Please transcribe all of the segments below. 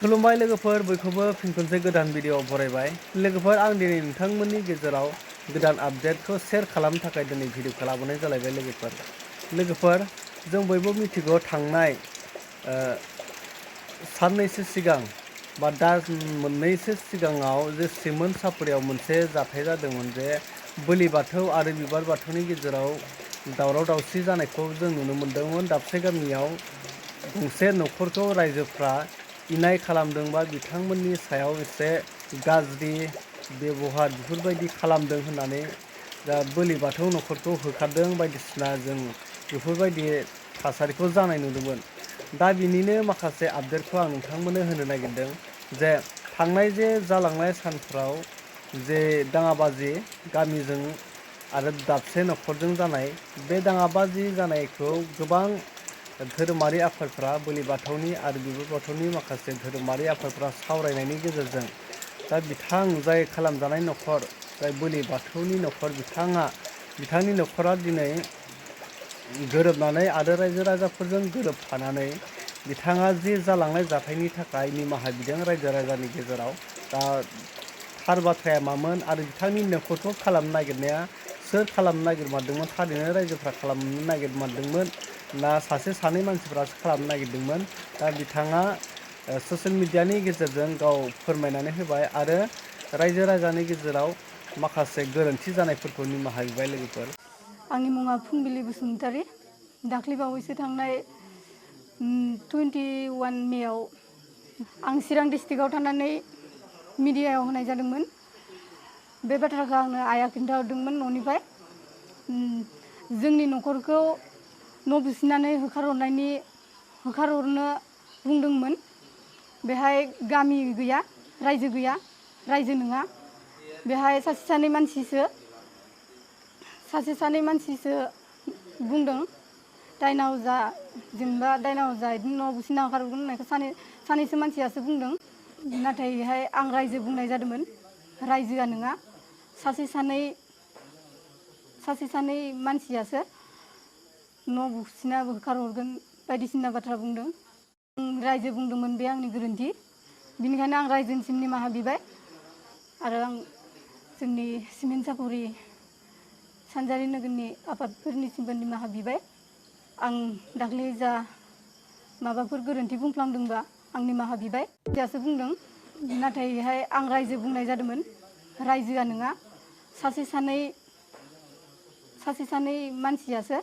खुलुमबाय लोगोफोर बयखौबो फिन खनसे गोदान भिडिअ बरायबाय। लोगोफोर आं दिनै नोंथांमोननि गेजेराव गोदान आपडेटखौ शेयार खालामनो थाखाय दिनै भिडिअ लाबोनाय जालायबाय लोगोफोर जों बयबो मिथिगौ थांनाय साननैसो सिगां बा दान मोननैसो सिगाङाव जे सिमोन सापरियाव मोनसे जाथाय जादोंमोन जे बोलि बाथौ आरो बिबार बाथौनि गेजेराव दावराव दावसि जानायखौ जों नुनो मोन्दोंमोन। दाबसे गामियाव गंसे न'खरखौ रायजोफ्रा इनाय खालामदों बा बिथांमोननि सायाव एसे गाज्रि बेबहार बेफोरबायदि खालामदों होननानै दा बोलि बाथौ न'खरखौ होखारदों बायदिसिना जों बेफोरबायदि थासारिखौ जानाय नुदोंमोन। दा बिनिनो माखासे आपडेटखौ आं नोंथांमोननो होनो नागिरदों जे थांनाय जे जालांनाय सानफ्राव जे दाङाबाजि गामिजों आरो दाबसे न'खरजों जानाय बे दाङाबाजि जानायखौ गोबां धोरोमारि आफादफ्रा बोलि बाथौनि आरो बिबार बाथौनि माखासे धोरोमारि आफादफ्रा सावरायनायनि गेजेरजों दा जाय खालामजानाय न'खर जाय बोलि बाथौनि न'खर बिथांनि न'खरा दिनै गोरोबनानै आरो रायजो राजाफोरजों गोरोबफानानै बिथाङा जि जालांनाय जाथायनि थाखाय निमाहा बिदों रायजो राजानि गेजेराव। दा थार बाथ्राया मामोन आरो बिथांनि न'खरखौ खालामनो नागिरनाया सोर खालामनो नागिरमारदोंमोन, थारैनो रायजोफ्रा खालामनो नागिरमारदोंमोन ना सासे सानै मानसिफ्रासो खालामनो नागिरदोंमोन। दा बिथाङा ससियेल मिडियानि गेजेरजों गाव फोरमायनानै होबाय आरो रायजो राजानि गेजेराव माखासे गोरोन्थि जानायफोरखौ निमाहा बिबाय लोगोफोर। आंनि मुङा फुंबिलि बसुमतारी। दाख्लै बावैसो थांनाय 21 मेआव आं चिरां डिस्ट्रिक्टआव थानानै मिडियायाव होनाय जादोंमोन। बे बाथ्राखौ आंनो आइया खिन्थाहरदोंमोन न'निफ्राय। जोंनि न'खरखौ न' बुसिनानै होखारहरनो बुंदोंमोन। बेहाय गामि गैया, रायजो नङा। बेहाय सासे सानै मानसिसो बुंदों। दायनाव जा बिदिनो न' बुसिना होखारहरगोन होननायखौ सानैसो मानसियासो बुंदों। नाथाय बेहाय आं रायजो बुंनाय जादोंमोन, रायजोआ नङा। सासे सानै मानसियासो न' बुसिना होखारहरगोन बायदिसिना बाथ्रा बुंदों। रायजो बुंदोंमोन, बे आंनि गोरोन्थि। बिनिखायनो आं रायजोनिसिम निमाहा बिबाय आरो आं जोंनि सिमेन्ट सापरि सानजारि नोगोरनि आफादफोरनिसिमबो निमाहा बिबाय। आं दाख्लै जा माबाफोर गोरोन्थि बुंफ्लांदोंबा आं निमाहा बिबाय जासो बुंदों। नाथाय बेहाय आं रायजो बुंनाय जादोंमोन, रायजोआ नङा। सासे सानै मानसियासो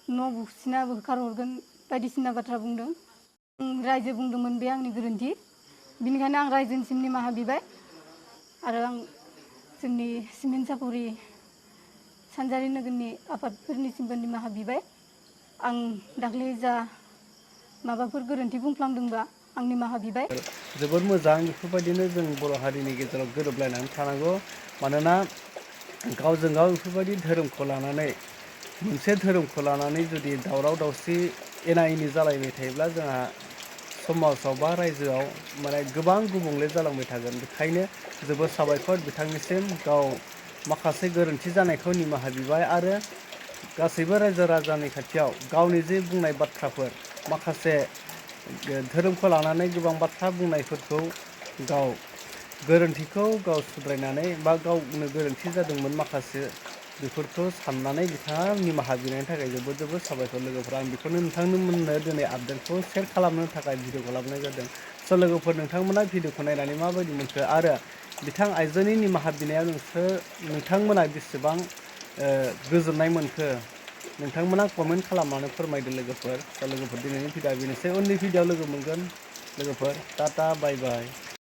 न' बुसिना होखारहरगोन बायदिसिना बाथ्रा बुंदों। रायजो बुंदोंमोन, बे आंनि गोरोन्थि। बिनिखायनो आं रायजोनिसिम निमाहा बिबाय आरो आं जोंनि सिमेन्ट सापरि सानजारि नोगोरनि आफादफोरनिसिमबो निमाहा बिबाय। आं दाख्लै जा माबाफोर गोरोन्थि बुंफ्लांदोंबा आं निमाहा बिबाय। जोबोद मोजां, बेफोरबायदिनो जों बर' हारिनि गेजेराव गोरोबलायनानै थानांगौ। मानोना गावजों गाव बेफोरबायदि धोरोमखौ लानानै मोनसे धोरोमखौ लानानै जुदि दावराव दावसि एना एनि जालायबाय थायोब्ला जोंहा समाजाव बा रायजोआव गोबां गुबुंले जालांबाय थागोन। बेखायनो जोबोद साबायखर बिथांनिसिम। गाव माखासे गोरोन्थि जानायखौ निमाहा बिबाय आरो गासैबो रायजो राजानि खाथियाव गावनि जे बुंनाय बाथ्राफोर, माखासे धोरोमखौ लानानै गोबां बाथ्रा बुंनायफोरखौ गोरोन्थिखौ गाव सुद्रायनानै बा गावनो गोरोन्थि जादोंमोन माखासे बेफोरखौ साननानै बिथाङा निमाहा बिनायनि थाखाय जोबोद जोबोद साबायखर लोगोफोर। आं बेखौनो नोंथांमोननो दिनै आपडेटखौ शेयार खालामनो थाखाय भिडिअ खालामनाय जादों। स' लोगोफोर, नोंथांमोना भिडिअखौ नायनानै माबायदि मोनखो आरो बिथां आइजोनि निमाहा बिनायाव नोंथांमोना बेसेबां गोजोननाय मोनखो, नोंथांमोना कमेन्ट खालामनानै फोरमायदो लोगोफोर। स' लोगोफोर, दिनैनि भिडिअआ बेनोसै। उननि भिडिअआव लोगो मोनगोन लोगोफोर। टाटा बाय बाय।